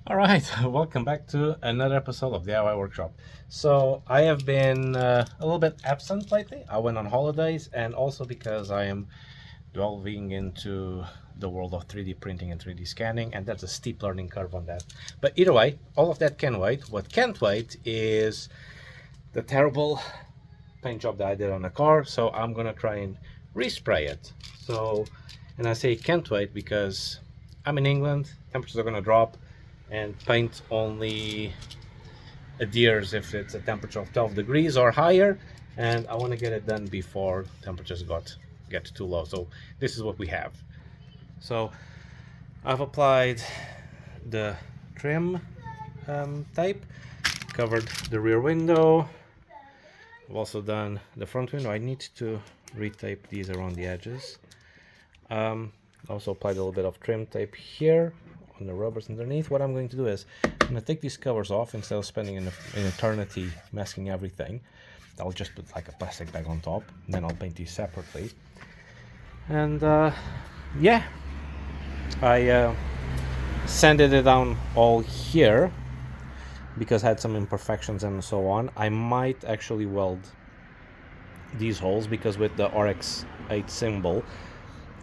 All right, welcome back to another episode of DIY Workshop. So I have been a little bit absent lately. I went on holidays, and also because I am delving into the world of 3D printing and 3D scanning, and that's a steep learning curve on that. But either way, all of that can wait. What can't wait is the terrible paint job that I did on the car. So I'm gonna try and respray it. So, and I say can't wait because I'm in England. Temperatures are gonna drop, and paint only adheres if it's a temperature of 12 degrees or higher, and I want to get it done before temperatures get too low. So this is what we have. So I've applied the trim tape, covered the rear window. I've also done the front window. I need to retape these around the edges. Also applied a little bit of trim tape here on the rubbers underneath. What I'm going to do is I'm going to take these covers off instead of spending an eternity masking everything. I'll just put like a plastic bag on top, and then I'll paint these separately. And yeah, I sanded it down all here because I had some imperfections and so on. I might actually weld these holes because with the RX8 symbol,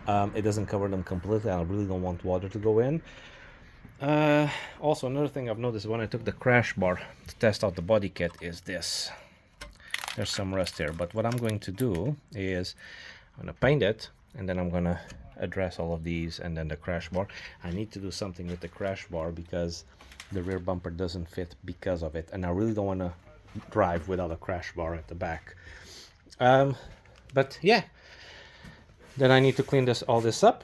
it doesn't cover them completely. I really don't want water to go in. Also, another thing I've noticed when I took the crash bar to test out the body kit is this. There's some rust here, but what I'm going to do is I'm going to paint it, and then I'm going to address all of these, and then the crash bar. I need to do something with the crash bar because the rear bumper doesn't fit because of it, and I really don't want to drive without a crash bar at the back. But yeah, then I need to clean all this up,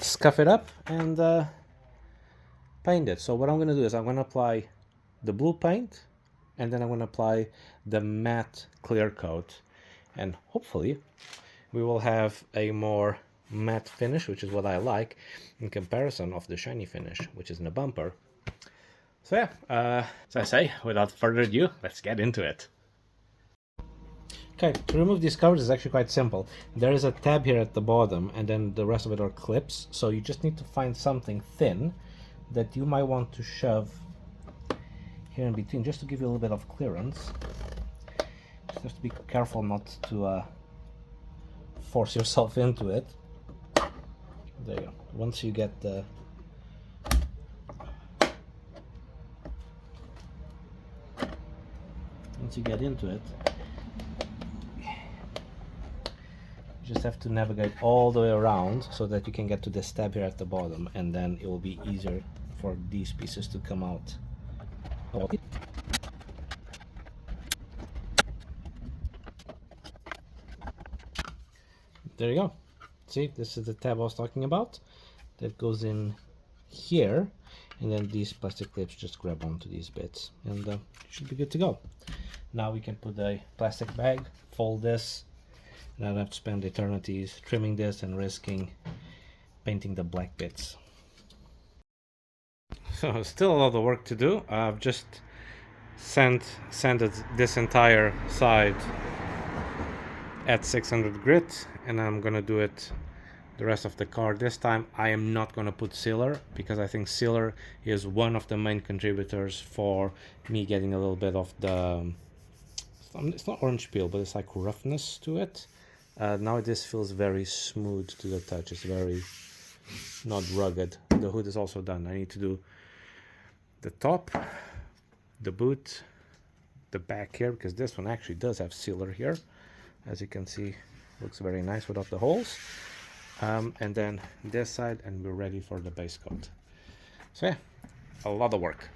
scuff it up, and paint it. So what I'm going to do is I'm going to apply the blue paint, and then I'm going to apply the matte clear coat, and hopefully we will have a more matte finish, which is what I like, in comparison of the shiny finish, which is in the bumper. So yeah, as I say, without further ado, let's get into it. Okay, to remove these covers is actually quite simple. There is a tab here at the bottom, and then the rest of it are clips. So you just need to find something thin that you might want to shove here in between, just to give you a little bit of clearance. Just have to be careful not to force yourself into it. There you go. Once you get the into it, you just have to navigate all the way around so that you can get to this tab here at the bottom, and then it will be easier for these pieces to come out. There you go. See, this is the tab I was talking about. That goes in here, and then these plastic clips just grab onto these bits, and you should be good to go. Now we can put a plastic bag, fold this, and I don't have to spend eternities trimming this and risking painting the black bits. So still a lot of work to do. I've just sanded this entire side at 600 grit, and I'm gonna do it the rest of the car. This time I am not gonna put sealer because I think sealer is one of the main contributors for me getting a little bit of the it's not orange peel, but it's like roughness to it. Now this feels very smooth to the touch. It's very not rugged. The hood is also done. I need to do the top, the boot, the back here, because this one actually does have sealer here. As you can see, looks very nice without the holes. And then this side, and we're ready for the base coat. So yeah, a lot of work.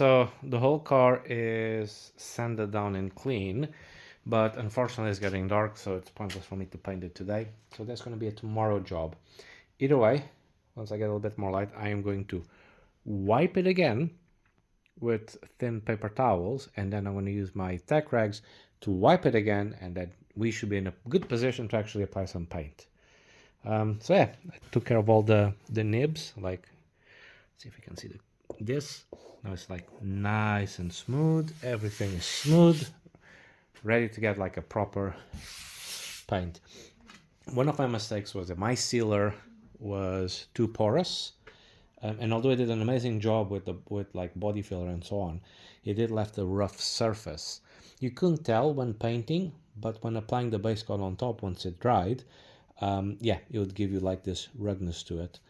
so the whole car is sanded down and clean, but unfortunately it's getting dark, so it's pointless for me to paint it today. So that's going to be a tomorrow job. Either way, once I get a little bit more light, I am going to wipe it again with thin paper towels, and then I'm going to use my tack rags to wipe it again, and then we should be in a good position to actually apply some paint. So yeah, I took care of all the nibs, like, see if you can see this. Now it's like nice and smooth, everything is smooth, ready to get like a proper paint. One of my mistakes was that my sealer was too porous, and although it did an amazing job with like body filler and so on, it did left a rough surface. You couldn't tell when painting, but when applying the base coat on top, once it dried, yeah, it would give you like this ruggedness to it.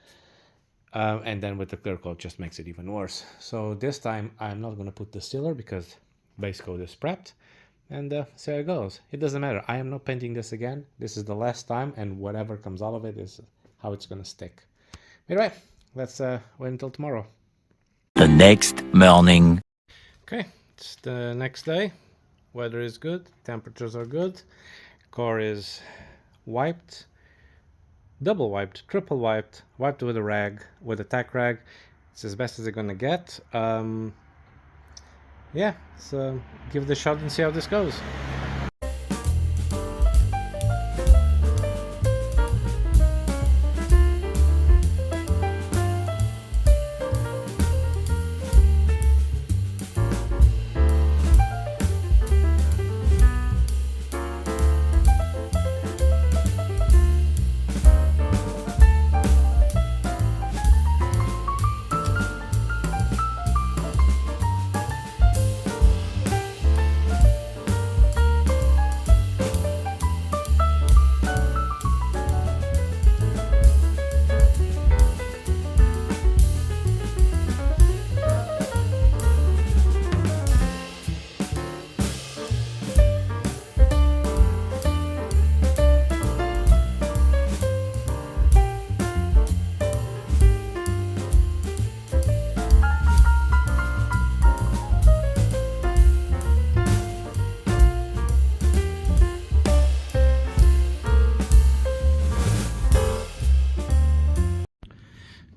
And then with the clear coat, just makes it even worse. So this time I'm not going to put the sealer because base coat is prepped, and so it goes. It doesn't matter. I am not painting this again. This is the last time, and whatever comes out of it is how it's going to stick. Anyway, let's wait until tomorrow. The next morning. Okay, it's the next day. Weather is good, temperatures are good, car is wiped, double wiped, triple wiped, wiped with a rag, with a tack rag. It's as best as it's gonna get. Yeah, so give it a shot and see how this goes.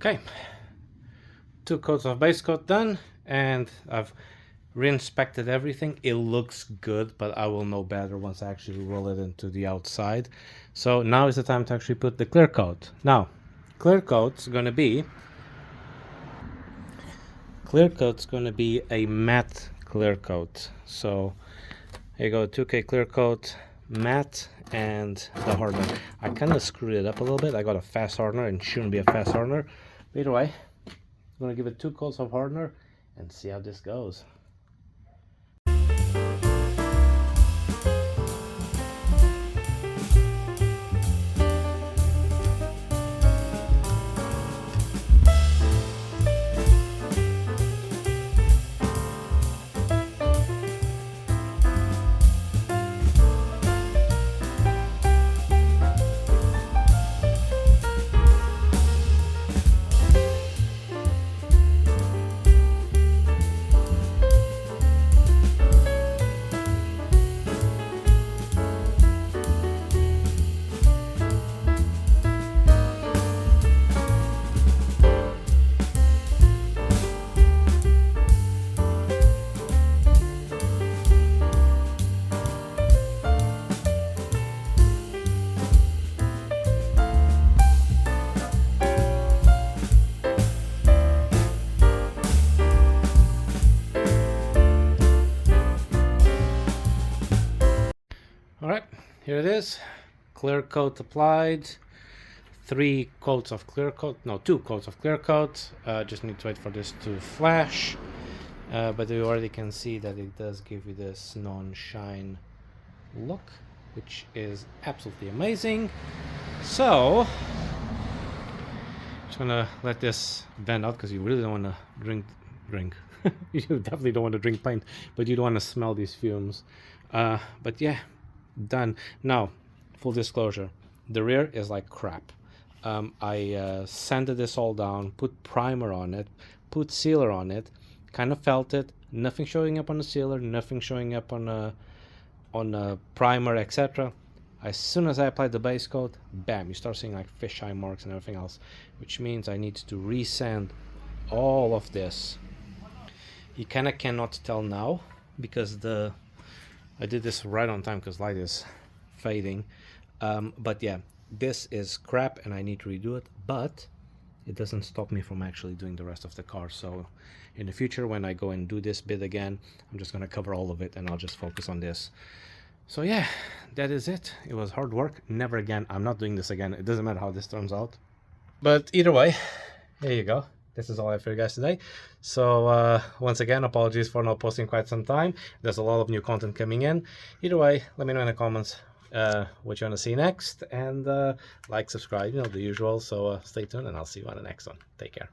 Okay, 2 coats of base coat done, and I've re-inspected everything. It looks good, but I will know better once I actually roll it into the outside. So now is the time to actually put the clear coat. Now, clear coat's gonna be a matte clear coat. So here you go, 2K clear coat, matte, and the hardener. I kind of screwed it up a little bit. I got a fast hardener, and it shouldn't be a fast hardener. But either way, I'm gonna give it 2 coats of hardener and see how this goes. Alright, here it is. Clear coat applied. 2 coats of clear coat. Just need to wait for this to flash. But you already can see that it does give you this non-shine look, which is absolutely amazing. So, just gonna let this vent out because you really don't want to drink. You definitely don't want to drink paint, but you don't want to smell these fumes. But yeah, done. Now, full disclosure, the rear is like crap. I sanded this all down, put primer on it, put sealer on it, kind of felt it. Nothing showing up on the sealer, nothing showing up on a primer, etc. As soon as I apply the base coat, bam, you start seeing like fisheye marks and everything else, which means I need to resand all of this. You kind of cannot tell now because I did this right on time because light is fading. But yeah, this is crap and I need to redo it, but it doesn't stop me from actually doing the rest of the car. So in the future, when I go and do this bit again, I'm just gonna cover all of it and I'll just focus on this. So yeah, that is it. It was hard work. Never again. I'm not doing this again. It doesn't matter how this turns out. But either way, there you go. This is all I have for you guys today. So once again, apologies for not posting quite some time. There's a lot of new content coming in. Either way, let me know in the comments what you want to see next. And like, subscribe, you know, the usual. So stay tuned and I'll see you on the next one. Take care.